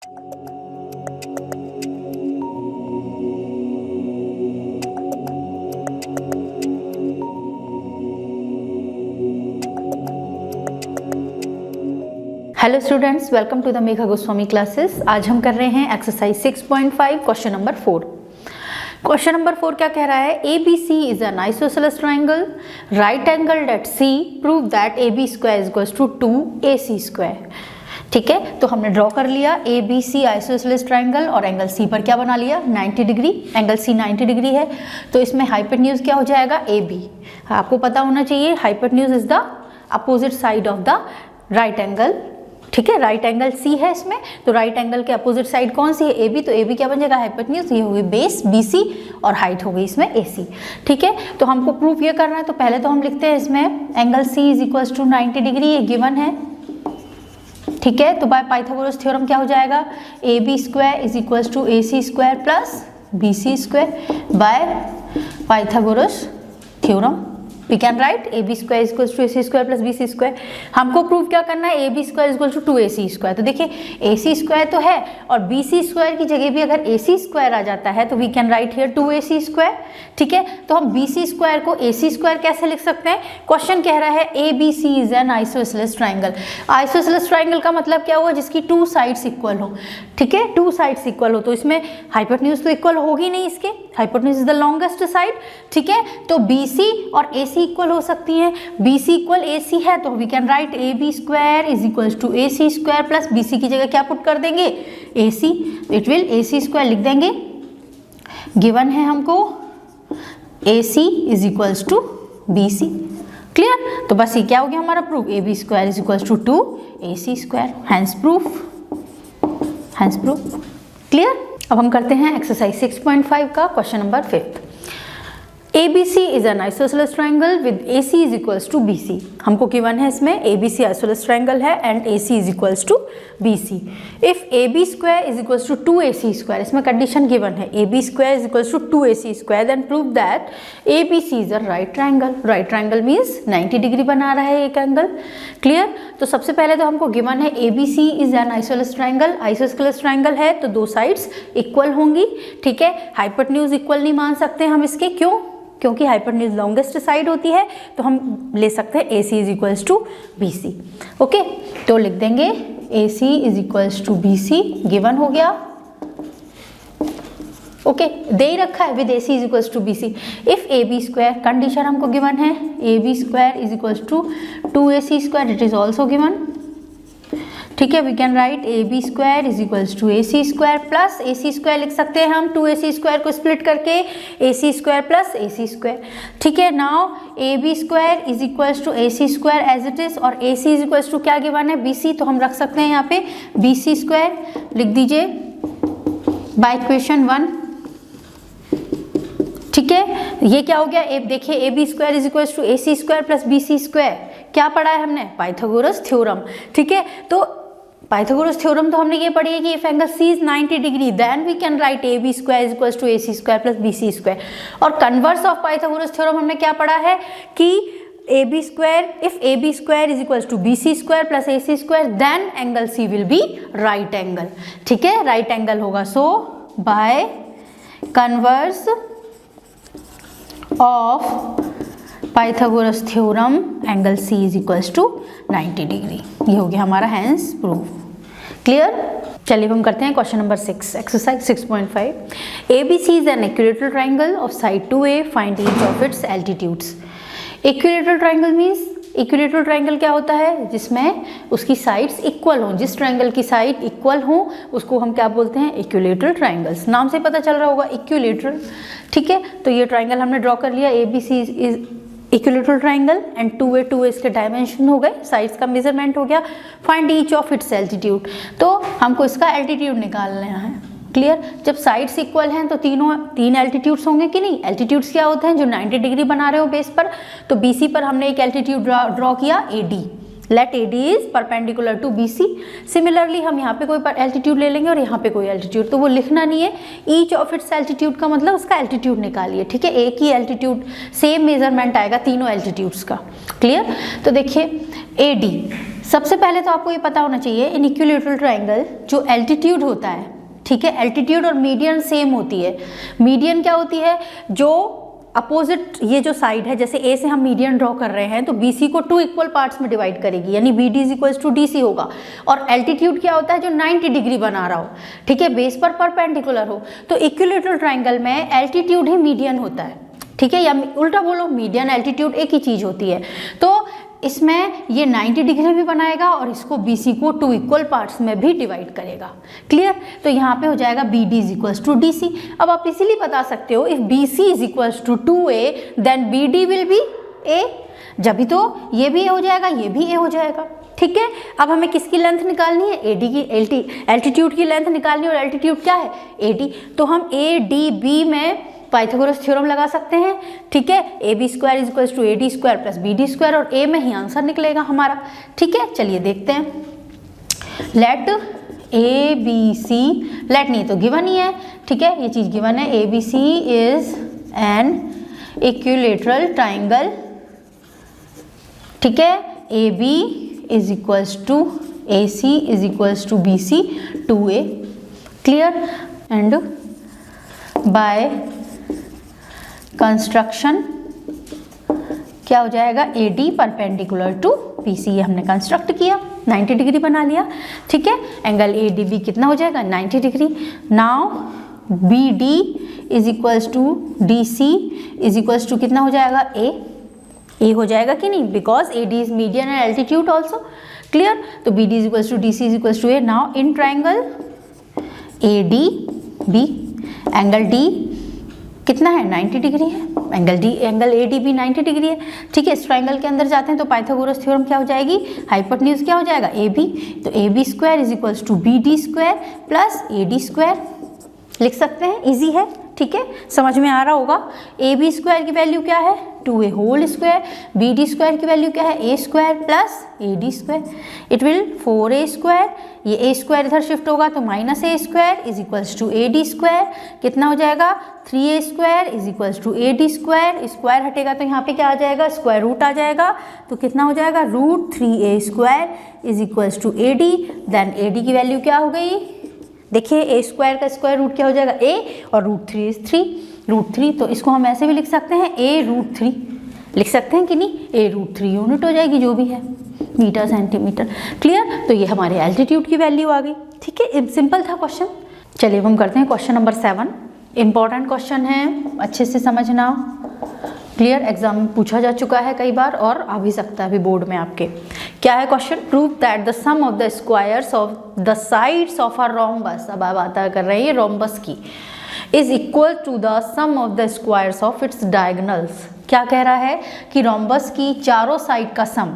Hello students, welcome to the Megha Goswami classes. आज हम कर रहे हैं exercise 6.5 question number 4। Question number 4 क्या कह रहा है? ABC is an isosceles triangle, right angled at C, prove that AB square is equals to 2AC square. ठीक है, तो हमने ड्रॉ कर लिया ABC आइसोसेलेस ट्राइंगल और एंगल C पर क्या बना लिया 90 डिग्री। एंगल C 90 डिग्री है तो इसमें हाइपोटेन्यूज क्या हो जाएगा AB। आपको पता होना चाहिए hypotenuse is the opposite side of the right angle. ठीक है, राइट एंगल C है इसमें, तो राइट एंगल के अपोजिट साइड कौन सी है AB, तो AB क्या बन जाएगा हाइपोटेन्यूज। ये होगी बेस BC और हाइट हो गई इसमें AC। ठीक है, तो हमको प्रूफ ये करना है, तो पहले तो हम लिखते हैं इसमें angle C is equals to 90 degree, ये गिवन है। ठीक है, तो बाय पाइथागोरस थ्योरम क्या हो जाएगा AB square is equals to AC square plus BC square by Pythagoras theorem. We can write AB square is equals to AC square plus BC square. हमको prove क्या करना है AB square is equals to 2AC square. तो देखिए AC square तो है और BC square की जगह भी अगर AC स्क्वायर आ जाता है तो we can write here 2AC square. ठीक है, तो हम BC स्क्वायर को AC स्क्वायर कैसे लिख सकते हैं? क्वेश्चन कह रहा है ABC is an isosceles triangle. Isosceles triangle का मतलब क्या हुआ? जिसकी टू साइड्स इक्वल हो। ठीक है, टू साइड्स इक्वल हो तो इसमें हाइपोटेन्यूज तो इक्वल होगी नहीं, इसके hypotenuse is the longest side. ठीक है, तो BC और AC इक्वल हो सकती हैं। BC इक्वल AC है तो we can write AB square is equal to AC square plus BC की जगह क्या पुट कर देंगे AC, it will AC square लिख देंगे। गिवन है हमको AC is equal to BC। Clear, तो बस ये क्या हो गया हमारा proof, AB square is equal to 2AC square, hence proof. Clear, अब हम करते हैं एक्सरसाइज 6.5 का question number 5। ABC is an isosceles triangle with AC is equals to BC। हमको गिवन है इसमें ABC isosceles triangle है and AC is equals to BC। If AB square is equals to 2AC square, इसमें condition given है AB square is equals to 2AC square, then prove that ABC is a right triangle। right triangle means 90 degree बना रहा है एक angle. Clear, तो सबसे पहले तो हमको गिवन है ABC is an isosceles triangle। isosceles triangle है तो दो साइड्स इक्वल होंगी। ठीक है, हाइपोटेन्यूज इक्वल नहीं मान सकते हम इसके, क्यों? क्योंकि हाइपोटेन्यूज लॉन्गेस्ट साइड होती है तो हम ले सकते हैं AC is equals to BC। Okay, तो लिख देंगे AC is equals to BC, given हो गया। ओके, दे ही रखा है with AC is equals to BC। If AB square, condition हमको गिवन है AB square is equals to 2AC square, it is also given. ठीक है, we can write AB square is equals to AC square plus AC square लिख सकते हैं हम 2AC square को split करके AC square plus AC square. ठीक है, now AB square is equals to AC square as it is और AC is equals to क्या गिवन है BC, तो हम रख सकते हैं यहाँ पे BC स्क्वायर लिख दीजिए बाय इक्वेशन 1। ठीक है, ये क्या हो गया, देखिए AB square is equals to AC square plus BC square. क्या पढ़ा है हमने? Pythagoras theorem. ठीक है, तो पाइथागोरस थ्योरम तो हमने ये पढ़ी है कि if angle C is 90 degree then we can write AB square is equals to AC square plus BC square. और कन्वर्स ऑफ पाइथागोरस थ्योरम हमने क्या पढ़ा है कि AB square, if AB square is equals to BC square plus AC square then angle C will be right angle. ठीक है, right angle होगा। So by converse of Pythagoras theorem angle C is equals to 90 degree. ये हो गया हमारा hence proof. Clear, चलिए हम करते हैं question number 6, exercise 6.5। ABC is an equilateral triangle of side 2A, find each of its altitudes. Equilateral triangle means, equilateral triangle क्या होता है? जिसमें उसकी साइड्स इक्वल हों। जिस ट्राइंगल की साइड इक्वल हो उसको हम क्या बोलते हैं? Equilateral triangles. नाम से पता चल रहा होगा इक्विलैटरल। ठीक है, तो ये ट्राइंगल हमने ड्रॉ कर लिया। ABC is equilateral triangle and 2A इसके डायमेंशन हो गए, साइड्स का मेजरमेंट हो गया। Find each of its altitude, तो हमको इसका एल्टीट्यूड निकालना है। क्लियर, जब साइड्स इक्वल हैं तो तीन एल्टीट्यूड्स होंगे कि नहीं? एल्टीट्यूड्स क्या होते हैं? जो 90 डिग्री बना रहे हो बेस पर, तो BC पर हमने एक एल्टीट्यूड ड्रॉ किया AD। Let AD is perpendicular to BC। Similarly हम यहाँ पे कोई एल्टीट्यूड ले लेंगे और यहाँ पे कोई एल्टीट्यूड, तो वो लिखना नहीं है। ईच ऑफ इट्स एल्टीट्यूड का मतलब उसका एल्टीट्यूड निकालिए। ठीक है, एक ही एल्टीट्यूड, सेम मेजरमेंट आएगा तीनों एल्टीट्यूड्स का। क्लियर, तो देखिए AD सबसे पहले तो आपको ये पता होना चाहिए इन इक्विलैटरल ट्रायंगल जो एल्टीट्यूड होता है, ठीक है, एल्टीट्यूड और मीडियन सेम होती है। मीडियन क्या होती है, जो अपोजिट ये जो साइड है, जैसे ए से हम मीडियन ड्रॉ कर रहे हैं तो BC को 2 इक्वल पार्ट्स में डिवाइड करेगी, यानी BD is equals to DC होगा। और एल्टीट्यूड क्या होता है, जो 90 डिग्री बना रहा हो, ठीक है, बेस पर परपेंडिकुलर हो। तो इक्विलैटरल ट्रायंगल में एल्टीट्यूड ही मीडियन होता है, ठीक है, या उल्टा बोलो मीडियन एल्टीट्यूड एक ही चीज होती है। तो इसमें ये 90 डिग्री भी बनाएगा और इसको BC को 2 इक्वल पार्ट्स में भी डिवाइड करेगा। क्लियर? तो यहाँ पे हो जाएगा BD is equals to DC। अब आप इसीलिए बता सकते हो if BC is equals to 2A then BD will be A, जब भी तो ये भी A हो जाएगा, ये भी A हो जाएगा, ठीक है। अब हमें किसकी लेंथ निकालनी है, AD की, एल्टीट्यूड की लेंथ निकालनी है, और एल्टीट्यूड क्या है, AD। तो हम ADB में पाइथागोरस थ्योरम लगा सकते हैं, ठीक है, AB square is equals to AD square plus BD square, और A में ही आंसर निकलेगा हमारा, ठीक है। चलिए देखते हैं, लेट ABC, लेट नहीं तो गिवन ही है, ठीक है, ये चीज गिवन है, ABC is an equilateral triangle, ठीक है, AB is equals to AC is equals to BC 2A, clear. And by construction क्या हो जाएगा, AD परपेंडिकुलर टू BC, ये हमने कंस्ट्रक्ट किया, 90 डिग्री बना लिया, ठीक है। एंगल ADB कितना हो जाएगा, 90 degree. Now BD is equals to DC is equals to कितना हो जाएगा, A हो जाएगा कि नहीं, because AD is median and altitude also, clear. तो BD is equals to DC is equals to A। Now in triangle ADB angle D कितना है, 90 डिग्री है, एंगल ADB 90 डिग्री है, ठीक है। इस ट्रायंगल के अंदर जाते हैं तो पाइथागोरस थ्योरम क्या हो जाएगी, हाइपोटेन्यूज क्या हो जाएगा, AB। तो AB square is equals to BD square plus AD square, लिख सकते हैं, इजी है, ठीक है, समझ में आ रहा होगा। AB स्क्वायर की वैल्यू क्या है, 2A whole square, BD square की वैल्यू क्या है, A square plus AD square, it will 4A square, ये A स्क्वायर इधर शिफ्ट होगा तो minus A square is equals to AD square, कितना हो जाएगा, 3A square is equals to AD square, square हटेगा तो यहाँ पे क्या आ जाएगा, स्क्वायर रूट आ जाएगा, तो कितना हो जाएगा, root 3A square is equals to AD। Then AD की वैल्यू क्या हो गई, देखिए A स्क्वायर का स्क्वायर रूट क्या हो जाएगा, A, और रूट 3 इज 3, रूट 3, तो इसको हम ऐसे भी लिख सकते हैं, A रूट 3 लिख सकते हैं कि नहीं, A रूट 3 यूनिट हो जाएगी, जो भी है मीटर सेंटीमीटर, क्लियर। तो ये हमारे एल्टीट्यूड की वैल्यू आ गई, ठीक है, सिंपल था क्वेश्चन। चलिए हम करते हैं क्वेश्चन नंबर 7, इंपॉर्टेंट क्वेश्चन है, अच्छे से समझना, क्लियर, एग्जाम में पूछा जा चुका है कई बार और आ भी सकता है अभी बोर्ड में आपके। क्या है question, prove that the sum of the squares of the sides of a rhombus, अब आप बात कर रहे हैं रोम्बस की, is equal to the sum of the squares of its diagonals. क्या कह रहा है कि रोम्बस की चारों साइड का सम,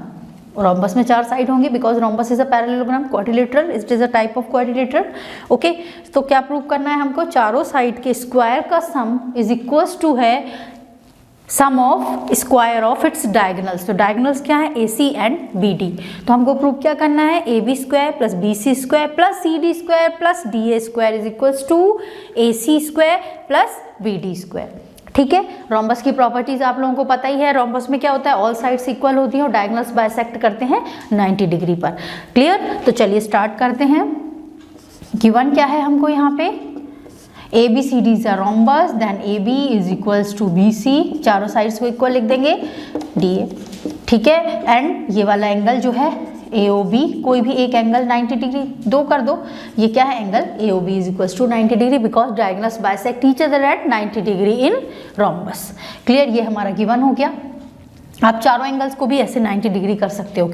रोम्बस में 4 साइड होंगे because rhombus is a parallelogram, quadrilateral, it is a type of quadrilateral, okay. तो क्या प्रूव करना है हमको, चारों साइड के स्क्वायर का सम इज इक्वल्स टू है sum of square of its diagonals. तो डायगोनल्स क्या है, AC एंड BD। तो हमको प्रूव क्या करना है, AB square plus BC square plus CD square plus DA square is equals to AC square plus BD square, ठीक है। रोम्बस की प्रॉपर्टीज आप लोगों को पता ही है, रोम्बस में क्या होता है, ऑल साइड्स इक्वल होती हैं और डायगोनल्स बाइसेक्ट करते हैं 90 डिग्री पर, क्लियर। तो चलिए स्टार्ट करते हैं, गिवन क्या है हमको यहाँ पे, ABCD is a rhombus, then AB is equals to BC, चारों साइड्स को इक्वल लिख देंगे, DA, ठीक है। एंड ये वाला एंगल जो है AOB, कोई भी एक एंगल 90 डिग्री, 2 कर दो, ये क्या है angle AOB is equals to 90 degree because diagonals bisect each other at 90 degree in rhombus, clear. ये हमारा गिवन हो गया, आप चारों एंगल्स को भी ऐसे 90 डिग्री कर सकते हो,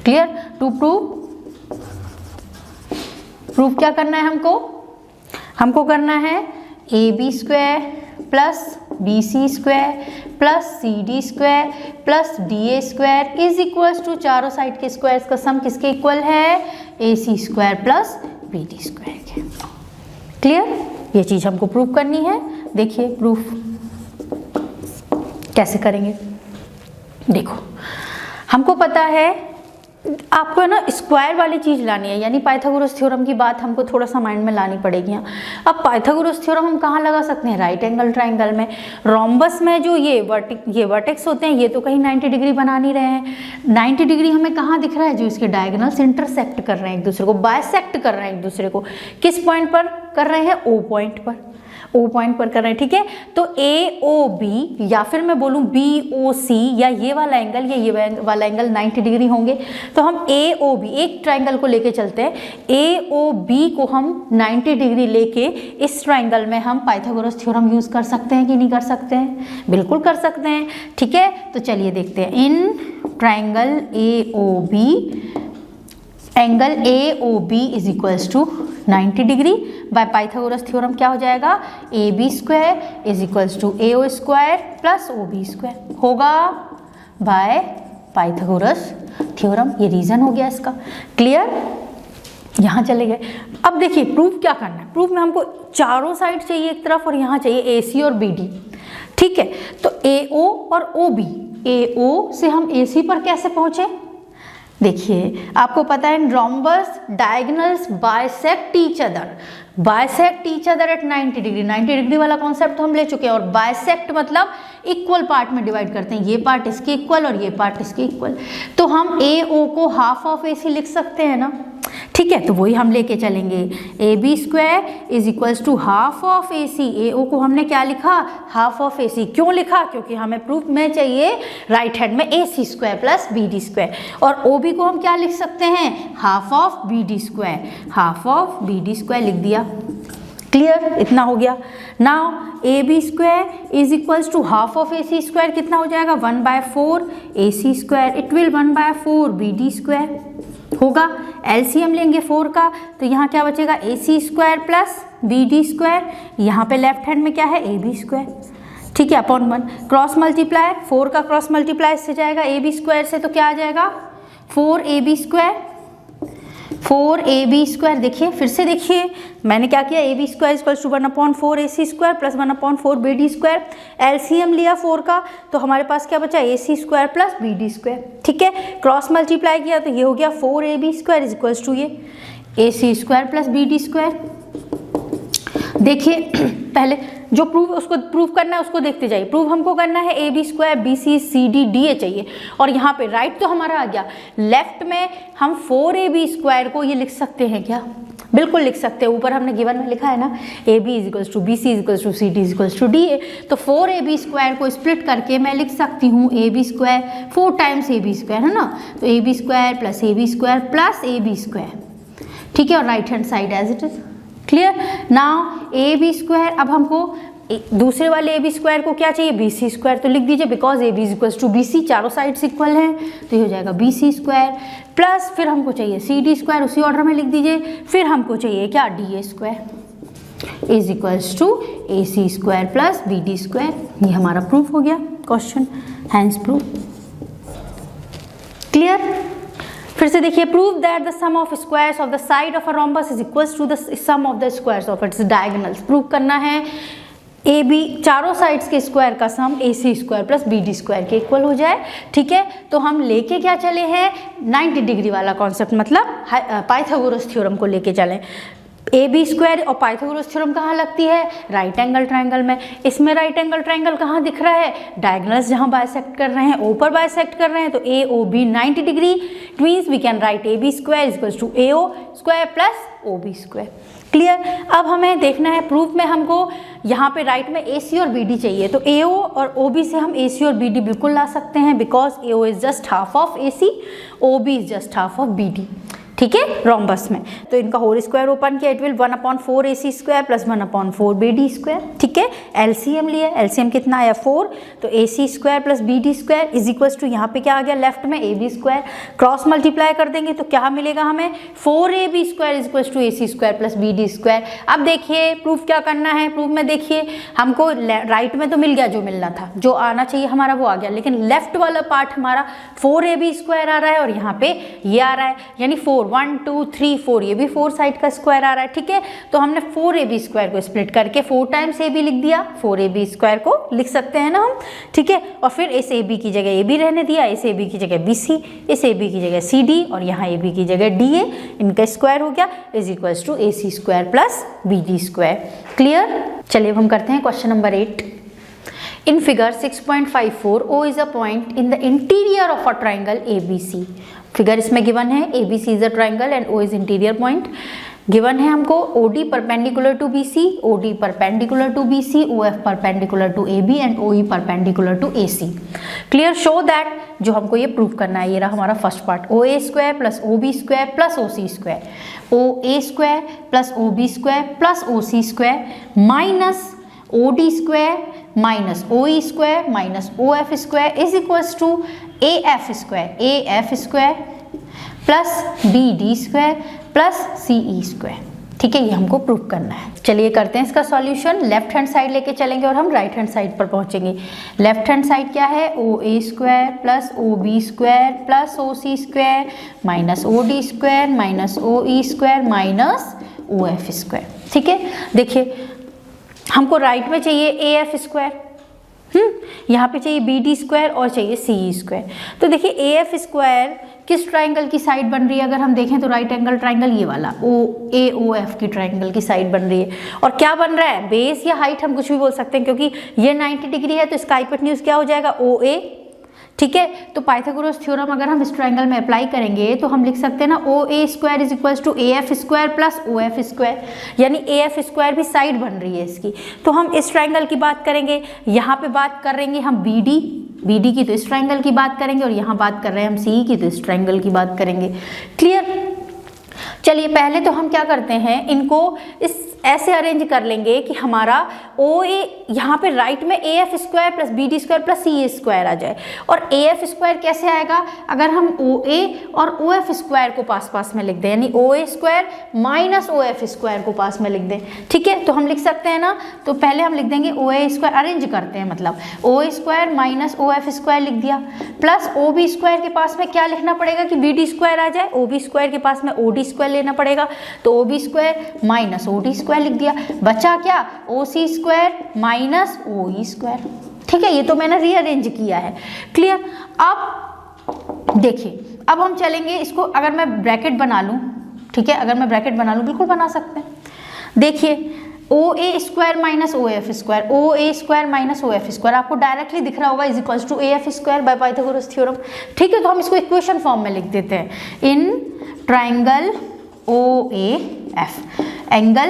क्लियर। टू प्रूव क्या करना है हमको करना है AB square plus BC square plus CD square plus DA square is equals to चारों साइड के स्क्वायर्स का सम किसके इक्वल है, AC square plus BD square के, क्लियर। ये चीज हमको प्रूव करनी है, देखिए प्रूफ कैसे करेंगे। देखो हमको पता है आपको है ना स्क्वायर वाली चीज़ लानी है, यानी पाइथागोरस थ्योरम की बात हमको थोड़ा सा माइंड में लानी पड़ेगी। अब पाइथागोरस थ्योरम हम कहाँ लगा सकते हैं? राइट एंगल ट्राइंगल में। रोम्बस में जो ये वर्टेक्स होते हैं ये तो कहीं 90 डिग्री बना नहीं रहे हैं। 90 डिग्री हमें कहाँ दिख रहा है? जो इसके डायगोनल्स इंटरसेक्ट कर रहे हैं एक दूसरे को, बाइसेक्ट कर रहे हैं एक दूसरे को। किस पॉइंट पर कर रहे हैं? ओ पॉइंट पर, ओ पॉइंट पर कर रहे हैं, ठीक है। तो ए ओ बी, या फिर मैं बोलूँ बी ओ सी, या ये वाला एंगल या ये वाला एंगल 90 डिग्री होंगे। तो हम ए ओ बी, एक ट्राइंगल को लेके चलते हैं, ए ओ बी को हम 90 डिग्री लेके इस ट्राइंगल में हम पाइथागोरस थ्योरम यूज कर सकते हैं कि नहीं कर सकते हैं? बिल्कुल कर सकते हैं, ठीक है। तो चलिए देखते हैं। In triangle A O B, angle A O B is equals to 90 degree. By Pythagoras theorem क्या हो जाएगा? A B square is equals to A O square plus O B square होगा बाय पाइथागोरस थ्योरम। ये reason हो गया इसका, clear. यहाँ चले गए। अब देखिए प्रूफ क्या करना है। प्रूफ में हमको चारों साइड चाहिए एक तरफ, और यहाँ चाहिए ए सी और बी डी, ठीक है। तो ए ओ और ओ बी, ए ओ से हम ए सी पर कैसे पहुँचे? देखिए आपको पता है rhombus diagonals bisect each other, bisect each other at 90 degree. 90 degree वाला कॉन्सेप्ट तो हम ले चुके हैं। और बाइसेक्ट मतलब इक्वल पार्ट में डिवाइड करते हैं, ये पार्ट इसके इक्वल और ये पार्ट इसके इक्वल। तो हम ए ओ को हाफ ऑफ ए सी लिख सकते हैं ना, ठीक है। तो वही हम लेके चलेंगे। A B square is equals to half of A C. A O को हमने क्या लिखा? Half of A C. क्यों लिखा? क्योंकि हमें प्रूफ में चाहिए राइट हैंड में A C square plus B D square. और ओ बी को हम क्या लिख सकते हैं? Half of B D square, half of B D square लिख दिया, क्लियर। इतना हो गया। Now A B square is equals to half of A C square, कितना हो जाएगा? 1/4 A C square, it will 1/4 B D square होगा। LCM लेंगे 4 का, तो यहाँ क्या बचेगा? ए C square plus B D square. यहाँ पे लेफ्ट हैंड में क्या है? ए बी स्क्वायर, ठीक है, अपॉन 1। क्रॉस मल्टीप्लाई, 4 का क्रॉस मल्टीप्लाई इससे जाएगा ए बी स्क्वायर से, तो क्या आ जाएगा? 4 A B square, 4 A B square. देखिए फिर से देखिए मैंने क्या किया? A B square equals to 1/4 A C square plus 1/4 B D square. LCM लिया 4 का, तो हमारे पास क्या बचा? A C square plus B D square, ठीक है। क्रॉस मल्टीप्लाई किया तो ये हो गया 4 A B square is equals to ये A C square plus B D square. देखिए पहले जो प्रूफ उसको प्रूफ करना है उसको देखते जाइए। प्रूफ हमको करना है A B square B C C D D A चाहिए, और यहाँ पे राइट तो हमारा आ गया। लेफ्ट में हम 4 ए बी स्क्वायर को ये लिख सकते हैं क्या? बिल्कुल लिख सकते हैं। ऊपर हमने गिवन में लिखा है ना, A B is equals to B C is equals to C D is equals to D A. तो 4 ए बी स्क्वायर को स्प्लिट करके मैं लिख सकती हूँ A B square 4 times A B square, है ना। तो A B square plus A B square plus A B square, ठीक है। और right hand side as it is, clear. Now A B square, अब हमको दूसरे वाले ए बी स्क्वायर को क्या चाहिए? बी सी स्क्वायर, तो लिख दीजिए because A B is equals to B C, चारों साइड्स इक्वल हैं, तो ये हो जाएगा बी सी स्क्वायर प्लस फिर हमको चाहिए सी डी स्क्वायर, उसी ऑर्डर में लिख दीजिए। फिर हमको चाहिए क्या? D A square is equals to A C square plus B D square. ये हमारा प्रूफ हो गया क्वेश्चन, हैंस प्रूफ, क्लियर। फिर से देखिए, prove that the sum of squares of the side of a rhombus is equals to the sum of the squares of its diagonals. Prove करना है A B चारों sides के square का sum A C square plus B D square के equal हो जाए, ठीक है। तो हम लेके क्या चले हैं? 90 डिग्री वाला कॉन्सेप्ट, मतलब पाइथागोरस थ्योरम को लेके चलें। ए बी स्क्वायर और पाइथागोरस थ्योरम कहाँ लगती है? राइट एंगल ट्राइंगल में। इसमें राइट एंगल ट्राइंगल कहाँ दिख रहा है? डायगोनल्स जहाँ बाइसेक्ट कर रहे हैं, ओ पर बाइसेक्ट कर रहे हैं, तो A O B 90 degree. It means we can write A B square equals to A O square plus O B square, clear. अब हमें देखना है प्रूफ में हमको यहाँ पे राइट में ए सी और बी डी चाहिए, तो ए ओ और ओ बी से हम ए सी और बी डी बिल्कुल ला सकते हैं, because A O is just half of A C, O B is just half of B D, ठीक है, रोम्बस में। तो इनका होल स्क्वायर ओपन किया, it will 1/4 A C square plus 1/4 B D square, ठीक है। एलसीएम लिया, LCM कितना आया? 4, तो A C square plus B D square is equals to यहाँ पे क्या आ गया? लेफ्ट में A B square, cross multiply कर देंगे तो क्या मिलेगा हमें? 4 A B square is equals to A C square plus B D square. अब देखिए प्रूफ क्या करना है। प्रूफ में देखिए हमको राइट में तो मिल गया जो मिलना था, जो आना चाहिए हमारा वो आ गया, लेकिन लेफ्ट वाला पार्ट हमारा 4 ए बी स्क्वायर आ रहा है और यहाँ पे ये आ रहा है, यानी 4 1 2 3 4, ये भी 4 साइड का स्क्वायर आ रहा है, ठीक है। तो हमने 4ab स्क्वायर को स्प्लिट करके 4 टाइम्स ab लिख दिया, 4ab स्क्वायर को लिख सकते हैं ना हम, ठीक है। और फिर इस ab की जगह ab रहने दिया, इस ab की जगह bc, इस ab की जगह cd और यहाँ ab की जगह da, इनका स्क्वायर हो गया is equals to ac square plus bd square. Clear. चलिए अब हम करते हैं question number 8। In figure 6.54, O is a point in the interior of a triangle ABC. Figure इसमें गिवन है, ABC is a triangle and O is interior point. Given है हमको OD perpendicular to BC, OD perpendicular to BC, OF perpendicular to AB and OE perpendicular to AC. Clear? Show that, जो हमको ये prove करना है, ये रहा हमारा first part, OA square plus OB square plus OC square, OA square plus OB square plus OC square minus OD square minus OE square minus OF square is equals to AF square plus BD square plus CE square, ठीक है। ये हमको prove करना है। चलिए करते हैं इसका सॉल्यूशन। लेफ्ट हैंड साइड लेके चलेंगे और हम राइट हैंड साइड पर पहुंचेंगे। लेफ्ट हैंड साइड क्या है, OA square plus OB square plus OC square minus OD square minus OE square minus OF square, ठीक है। देखिए हमको राइट में चाहिए AF स्क्वायर, यहाँ पे चाहिए BD स्क्वायर और चाहिए CE स्क्वायर। तो देखिए AF स्क्वायर किस ट्राइंगल की साइड बन रही है, अगर हम देखें तो राइट एंगल ट्राइंगल, ये वाला AOF की ट्राइंगल की साइड बन रही है। और क्या बन रहा है, बेस या हाइट हम कुछ भी बोल सकते हैं, क्योंकि ये 90 डिग्री है तो इसका हाइपोटेन्यूज क्या हो जाएगा, OA, ठीक है। तो पाइथागोरस थ्योरम अगर हम इस ट्राइंगल में अप्लाई करेंगे तो हम लिख सकते हैं ना OA square is equals to AF square plus OF square, यानी AF स्क्वायर भी साइड बन रही है इसकी। तो हम इस ट्राइंगल की बात करेंगे, यहाँ पे बात करेंगे हम BD की, तो इस ट्राइंगल की बात करेंगे, और यहाँ बात कर रहे हैं हम CE की, तो इस ट्राइंगल की बात करेंगे। क्लियर। चलिए पहले तो हम क्या करते हैं, इनको इस ऐसे अरेंज कर लेंगे कि हमारा OA यहाँ पे राइट में AF square plus BD square plus CE square आ जाए। और AF स्क्वायर कैसे आएगा, अगर हम OA और OF स्क्वायर को पास पास में लिख दें, यानी OA square minus OF square को पास में लिख दें, ठीक है। तो हम लिख सकते हैं ना, तो पहले हम लिख देंगे OA स्क्वायर, अरेंज करते हैं, मतलब OA square minus OF square लिख दिया, प्लस OB स्क्वायर के पास में क्या लिखना पड़ेगा कि BD स्क्वायर आ जाए, OB स्क्वायर के पास में OD स्क्वायर लेना पड़ेगा, तो OB square minus OD square लिख दिया, बचा क्या OC square minus OE square, ठीक है। ये तो मैंने रीअरेंज किया है। क्लियर। अब देखिए, अब हम चलेंगे इसको, अगर मैं ब्रैकेट बना लूं, ठीक है, अगर मैं ब्रैकेट बना लूं, बिल्कुल बना सकते हैं। देखिए OA square minus OF square, OA square minus OF square आपको डायरेक्टली दिख रहा होगा is equals to AF square by Pythagoras theorem, ठीक है। तो हम इसको इक्वेशन फॉर्म में लिख देते हैं, in triangle OAF angle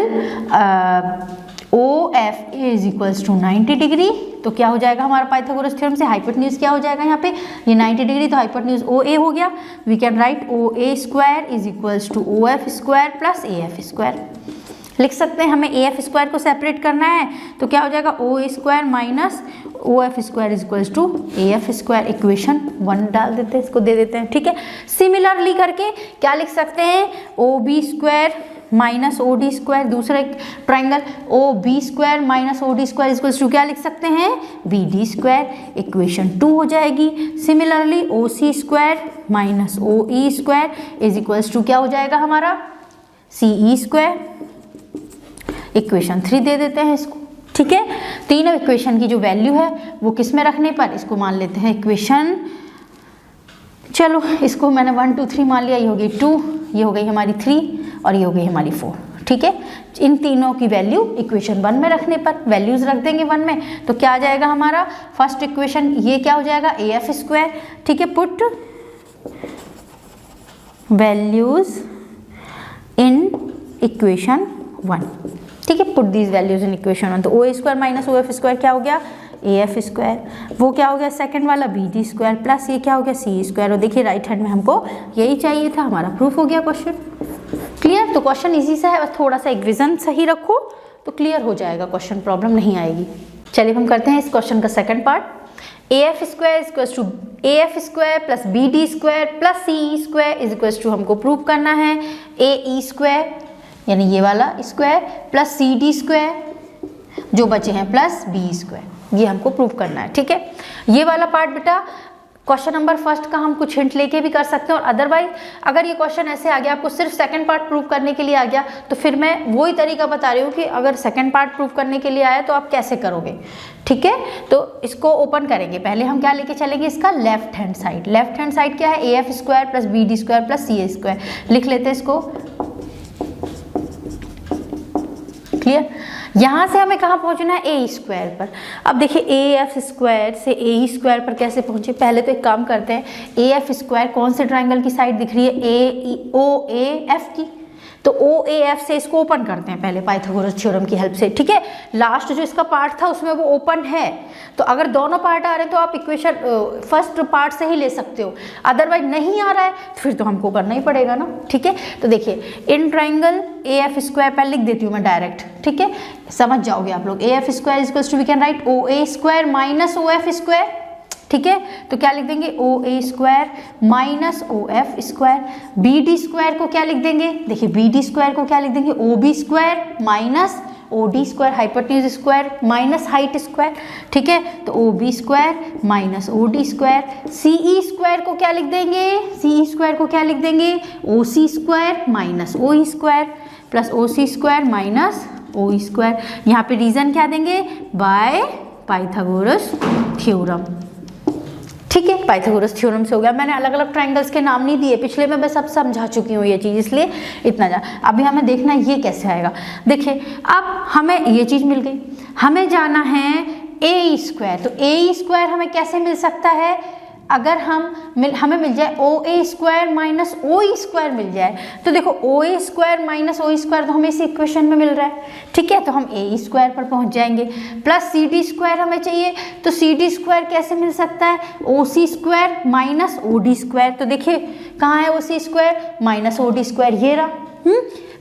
OF is equals to 90 degree, तो क्या हो जाएगा हमारा पाइथागोरस थ्योरम से, हाइपोटेन्यूज क्या हो जाएगा यहाँ पे, ये 90 डिग्री, तो हाइपोटेन्यूज OA हो गया। We can write OA square is equals to OF square plus AF square, लिख सकते हैं। हमें AF स्क्वायर को सेपरेट करना है, तो क्या हो जाएगा OA square minus OF square is equals to AF square, equation 1 डाल देते हैं, इसको दे देते हैं, ठीक है। सिमिलरली करके क्या लिख सकते हैं, OB square minus OD square, दूसरा एक triangle OB square minus OD square is equals to क्या लिख सकते हैं, BD स्क्वायर, इक्वेशन 2 हो जाएगी। Similarly OC square minus OE square is equals to क्या हो जाएगा हमारा, CE स्क्वायर, इक्वेशन 3 दे देते हैं इसको, ठीक है। तीनों इक्वेशन की जो वैल्यू है वो किस में रखने पर, इसको मान लेते हैं इक्वेशन, चलो इसको मैंने 1 2 3 मान लिया, ये हो गई 2, ये हो गई हमारी 3 और ये हो गई हमारी 4, ठीक है। इन तीनों की वैल्यू इक्वेशन 1 में रखने पर वैल्यूज रख देंगे 1 में, तो क्या आ जाएगा हमारा फर्स्ट इक्वेशन, ये क्या हो जाएगा AF स्क्वायर, ठीक है। पुट वैल्यूज इन इक्वेशन 1, ठीक है, put these values in equation 1, तो OA square minus OF square क्या हो गया, AF स्क्वायर, वो क्या हो गया सेकंड वाला BD स्क्वायर प्लस ये क्या हो गया CE स्क्वायर, और देखिए राइट हैंड में हमको यही चाहिए था, हमारा प्रूफ हो गया क्वेश्चन। क्लियर। तो क्वेश्चन इजी सा है, बस थोड़ा सा एक विजन सही रखो तो क्लियर हो जाएगा क्वेश्चन, प्रॉब्लम नहीं आएगी। चलिए हम करते हैं इस क्वेश्चन का second part. AF square is equals to AF square plus BD square plus CE square is equals to हमको प्रूव करना है AE स्क्वायर, यानी ये वाला स्क्वायर प्लस CD स्क्वायर, जो बचे हैं प्लस B स्क्वायर, ये हमको प्रूव करना है, ठीक है। ये वाला पार्ट बेटा क्वेश्चन नंबर फर्स्ट का हम कुछ हिंट लेके भी कर सकते हैं, और अदरवाइज अगर ये क्वेश्चन ऐसे आ गया आपको सिर्फ सेकंड पार्ट प्रूव करने के लिए आ गया, तो फिर मैं वही तरीका बता रही हूँ कि अगर सेकंड पार्ट प्रूव करने के लिए आया तो आप कैसे करोगे। ठीक है, तो इसको ओपन करेंगे। पहले हम क्या लेके चलेंगे, इसका left hand side. Left hand side क्या है, A F square plus B D square plus C A square. लिख लेते हैं इसको। क्लियर। यहाँ से हमें कहाँ पहुँचना है, ए स्क्वायर पर। अब देखिए ए एफ स्क्वायर से ए स्क्वायर पर कैसे पहुँचे। पहले तो एक काम करते हैं, ए एफ स्क्वायर कौन से ट्राइंगल की साइड दिख रही है, ए ओ ए एफ की, तो ओ ए एफ से इसको ओपन करते हैं पहले पाइथागोरस थ्योरम की हेल्प से। ठीक है, लास्ट जो इसका पार्ट था उसमें वो ओपन है, तो अगर दोनों पार्ट आ रहे हैं तो आप इक्वेशन फर्स्ट पार्ट से ही ले सकते हो, अदरवाइज नहीं आ रहा है तो फिर तो हमको करना ही पड़ेगा ना। ठीक है, तो देखिए इन ट्राइंगल ए एफ स्क्वायर पहले लिख देती हूँ मैं डायरेक्ट। ठीक है, समझ जाओगे आप लोग। A F square equals to we can write O A square minus O F square. ठीक है, तो क्या लिख देंगे, O A square minus O F square. B D square को क्या लिख देंगे, देखिए बी डी स्क्वायर को क्या लिख देंगे, O B square minus O D square, hypotenuse square minus height square. ठीक है, तो O B square minus O D square. C E square को क्या लिख देंगे, सी ई स्क्वायर को क्या लिख देंगे, ओ C square minus O E square plus ओ C square minus O E square. यहाँ पे रीजन क्या देंगे, बाय पाइथागोरस थ्योरम। ठीक है, पाइथागोरस थ्योरम से हो गया। मैंने अलग अलग ट्राइंगल्स के नाम नहीं दिए, पिछले में मैं सब समझा चुकी हूँ ये चीज़, इसलिए इतना जा। अभी हमें देखना है ये कैसे आएगा। देखिए अब हमें ये चीज़ मिल गई, हमें जाना है ए स्क्वायर। तो ए स्क्वायर हमें कैसे मिल सकता है, अगर हमें मिल जाए ओ A square minus O E square मिल जाए, तो देखो ओ A square minus O E square तो हमें इस इक्वेशन में मिल रहा है। ठीक है, तो हम ए स्क्वायर पर पहुंच जाएंगे। प्लस सी डी स्क्वायर हमें चाहिए, तो सी डी स्क्वायर कैसे मिल सकता है, O C square minus O D square. तो देखिए कहाँ है O C square minus O D square, ये रहा।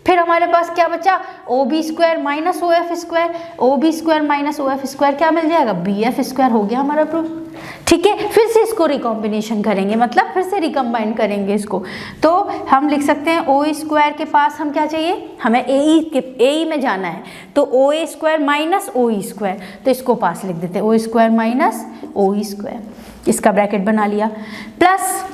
फिर हमारे पास क्या बचा, O B square minus O F square. O B square minus O F square क्या मिल जाएगा, बी एफ स्क्वायर। हो गया हमारा प्रूफ। ठीक है, फिर से इसको रिकॉम्बिनेशन करेंगे, मतलब फिर से रिकम्बाइन करेंगे इसको। तो हम लिख सकते हैं ओ स्क्वायर के पास हम क्या चाहिए, हमें ए ई में जाना है, तो O A square minus O E square, तो इसको पास लिख देते हैं O square minus O E square. इसका ब्रैकेट बना लिया। प्लस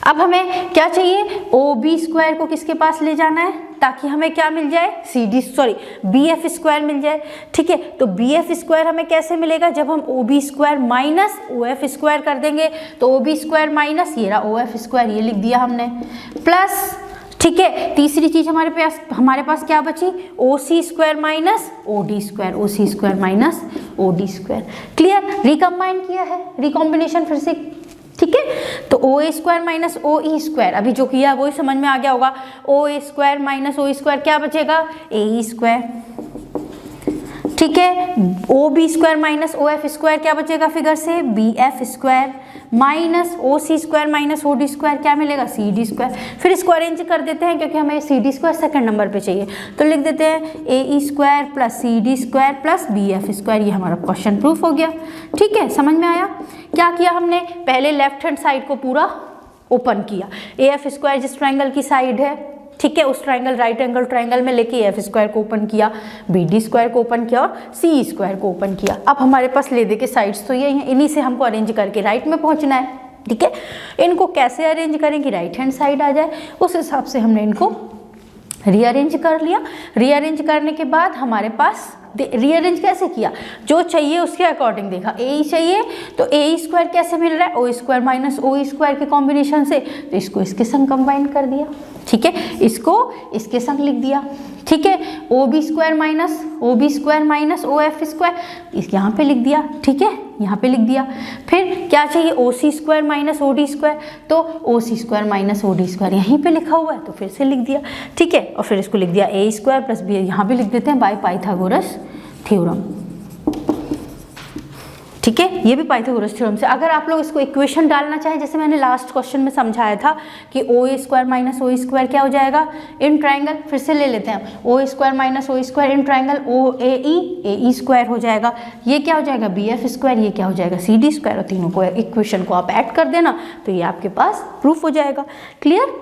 अब हमें क्या चाहिए, ओ बी स्क्वायर को किसके पास ले जाना है, ताकि हमें क्या मिल जाए, बी एफ स्क्वायर मिल जाए। ठीक है, तो बी एफ स्क्वायर हमें कैसे मिलेगा, जब हम O B square minus O F square कर देंगे, तो ओ बी स्क्वायर माइनस ये रहा ओ एफ स्क्वायर, ये लिख दिया हमने। प्लस ठीक है, तीसरी चीज हमारे पास क्या बची, O C square minus O D square, O C square minus O D square. Clear, recombine किया है, रिकॉम्बिनेशन फिर से। ठीक है, तो O A square minus O E square, अभी जो किया वही समझ में आ गया होगा। O A square minus O E square क्या बचेगा, ए ई स्क्वायर। ठीक है, O B square minus O F square क्या बचेगा फिगर से, B F square minus O C square minus O D square क्या मिलेगा, सी डी स्क्वायर। फिर इसको अरेंज कर देते हैं क्योंकि हमें C D square second number पे चाहिए, तो लिख देते हैं A E square plus C D square plus B F square. ये हमारा क्वेश्चन प्रूफ हो गया। ठीक है, समझ में आया। क्या किया हमने, पहले लेफ्ट हैंड साइड को पूरा ओपन किया, ए एफ स्क्वायर जिस ट्राइंगल की साइड है, ठीक है, उस ट्राइंगल राइट एंगल ट्राइंगल में लेके एफ स्क्वायर को ओपन किया, बी डी स्क्वायर को ओपन किया और सी स्क्वायर को ओपन किया। अब हमारे पास ले दे के साइड्स तो ये हैं, इन्हीं से हमको अरेंज करके राइट में पहुंचना है। ठीक है, इनको कैसे अरेंज करें कि राइट हैंड साइड आ जाए, उस हिसाब से हमने इनको रीअरेंज कर लिया। रीअरेंज करने के बाद हमारे पास रीअरेंज कैसे किया, जो चाहिए उसके अकॉर्डिंग देखा। ए चाहिए तो ए स्क्वायर कैसे मिल रहा है, O square minus O square के कॉम्बिनेशन से, तो इसको इसके संग कंबाइन कर दिया। ठीक है, इसको इसके संग लिख दिया। ठीक है, O B square minus O F square यहाँ पे लिख दिया। ठीक है, यहाँ पे लिख दिया। फिर क्या चाहिए, O C square minus O D square, तो O C square minus O D square यहीं पे लिखा हुआ है तो फिर से लिख दिया। ठीक है, और फिर इसको लिख दिया ए स्क्वायर प्लस बी, यहाँ पे लिख देते हैं बाय पाइथागोरस थ्योरम। ठीक है, ये भी पाइथागोरस थ्योरम से। अगर आप लोग इसको इक्वेशन डालना चाहें, जैसे मैंने लास्ट क्वेश्चन में समझाया था कि ओ A square minus O square क्या हो जाएगा इन ट्राइंगल, फिर से ले लेते हैं, O square minus O square in triangle O A E square हो जाएगा। ये क्या हो जाएगा, बी एफ स्क्वायर, ये क्या हो जाएगा, सी डी स्क्वायर। और तीनों को इक्वेशन को आप ऐड कर देना तो ये आपके पास प्रूफ हो जाएगा। क्लियर।